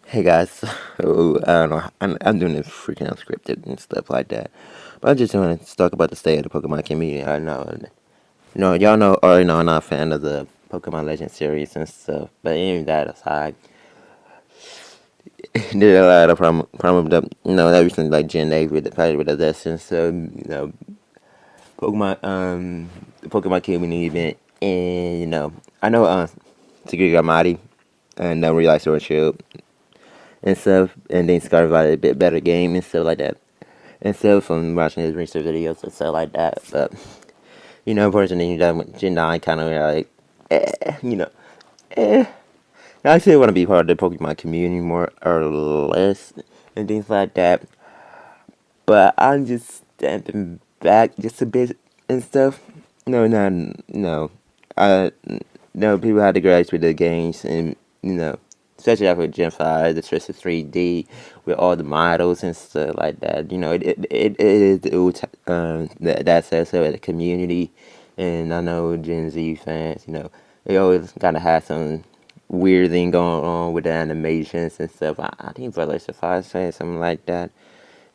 Hey guys, so I don't know. I'm doing this freaking unscripted and stuff like that, but I just want to talk about the state of the Pokemon community. I know, y'all know already know I'm not a fan of the Pokemon Legend series and stuff. But even that aside, there's a lot of problem with that recently like Gen 8 with the Destiny. So Pokemon the Pokemon community event, and I know Security Gamati and no realize Sword and Shield and stuff, and then started about a bit better game and stuff like that. And stuff from watching his research videos and stuff like that. But unfortunately, Gen 9 kind of like, you know, eh. I still want to be part of the Pokemon community more or less and things like that. But I'm just stepping back just a bit and stuff. No, not no. I no people had to grasp with the games and especially after Gen 5, the Twisted 3D with all the models and stuff like that. It is that says so at the community, and I know Gen Z fans. They always gotta have some weird thing going on with the animations and stuff. I think Brother Safari said something like that,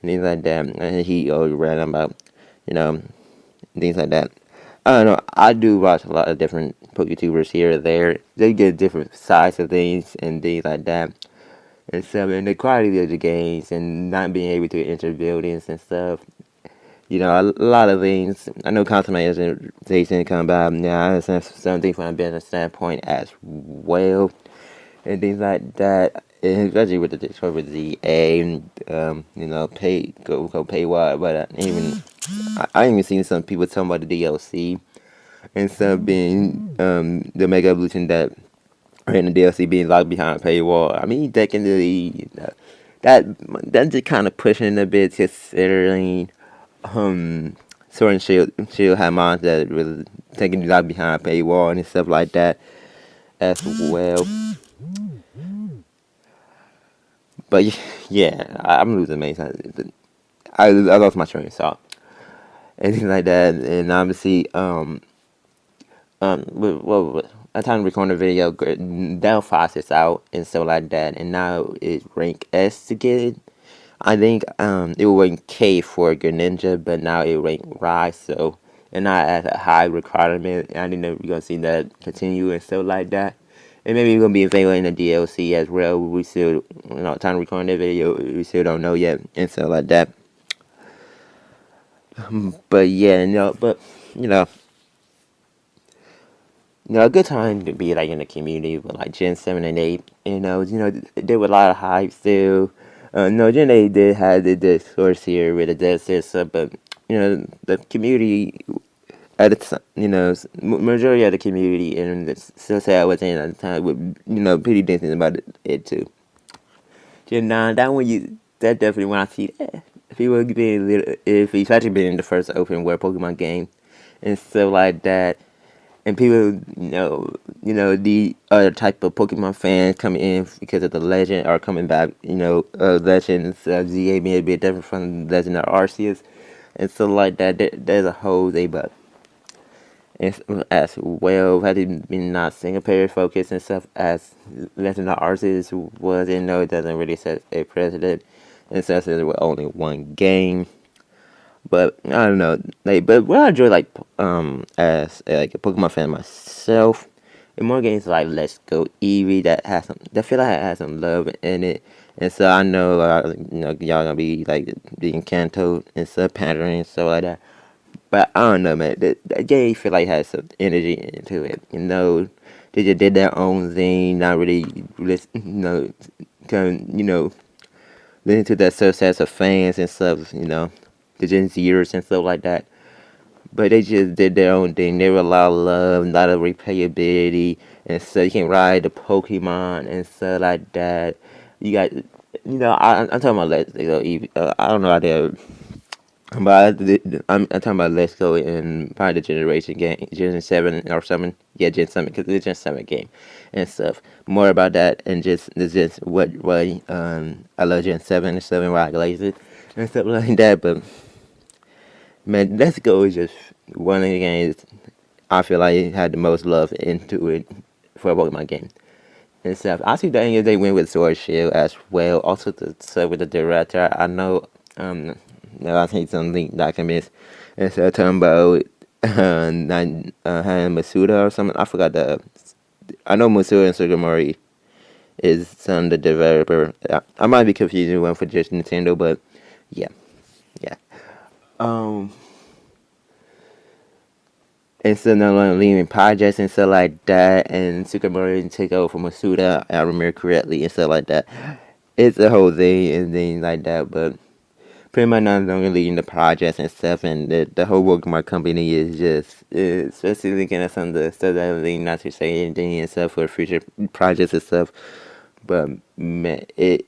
and things like that. And he always ran about, you know, things like that. I don't know. I do watch a lot of different PokeTubers here or there. They get different sides of things and things like that. And stuff, and the quality of the games and not being able to enter buildings and stuff. A lot of things. I know customization come about. Yeah, I understand something from a business standpoint as well and things like that. And especially with the Discord with the A, and, pay go pay what, but I even seen some people talking about the DLC and stuff being the Mega Evolution that are in the DLC being locked behind a paywall. I mean, technically, that that's just kind of pushing it a bit, considering Sword and Shield had mons that was taking you locked behind a paywall and stuff like that as well. But yeah, I'm losing main side. I lost my train of thought. Anything like that, and obviously, I time to record the video, Delphos is out and stuff like that, and now it's rank S to get it. I think it will rank K for Greninja, but now it rank Rise, so and not at a high requirement. I think that we're gonna see that continue and stuff like that. And maybe it's gonna be available in the DLC as well. We still, time to record the video, we still don't know yet and stuff like that. But yeah, you know, a good time to be like in the community with like Gen 7 and 8. There was a lot of hype still. No, Gen 8 did have the source here with the dead system, but the community at the majority of the community and the society I was in at the time would pretty decent about it too. Gen 9, that definitely when I see that people being little, if he's actually been in the first open world Pokemon game and stuff like that, and people, the other type of Pokemon fans coming in because of the Legend are coming back. Legends ZA being a bit different from Legend of Arceus and stuff like that. There's a whole thing, but as well, had it been not single player focused and stuff as Legend of Arceus was, it doesn't really set a precedent, and since there was only one game. But I don't know, but what I enjoy as like a Pokemon fan myself, in more games like Let's Go Eevee that feel like it has some love in it, and so I know y'all gonna be like being Kanto and stuff, pandering and stuff like that. But I don't know, man. That game feel like has some energy into it. They just did their own thing, not really, kind listen to that success of fans and stuff. The Gen Zers and stuff like that. But they just did their own thing. They were a lot of love, a lot of replayability, and so you can ride the Pokemon and stuff like that. You got, I'm talking about I don't know how they, but I'm talking about Let's Go in probably the generation game, Gen 7 or something. Yeah, Gen 7, because it's Gen 7 game and stuff. More about that and just what I love Gen 7 and stuff and why I like it and stuff like that. But man, Let's Go is just one of the games I feel like it had the most love into it for a Pokemon game. and stuff. I see that they went with Sword Shield as well. Also, the stuff with the director. I know. No, I think some link documents and stuff talking about having Masuda or something. I forgot the. I know Masuda and Sugimori is some the developer. I might be confusing one for just Nintendo, but yeah, yeah. Um, and so now I'm leaving projects and stuff like that, and Sugimori take over from Masuda. I remember correctly and stuff like that. It's a whole thing and things like that, but pretty much not only leading the projects and stuff, and the whole Pokemon company is just, especially looking at some of the stuff that I'm leading, not to say anything and stuff for future projects and stuff. But man, it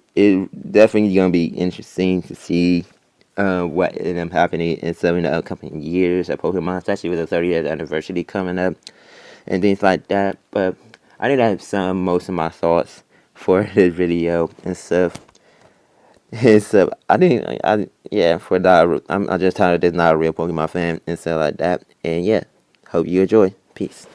definitely gonna be interesting to see what ended up happening in some of the upcoming years of Pokemon, especially with the 30th anniversary coming up and things like that. But I think I have some most of my thoughts for this video and stuff. And so I think yeah, for that I'm just tired of this not a real Pokemon fan and stuff like that. And yeah, hope you enjoy. Peace.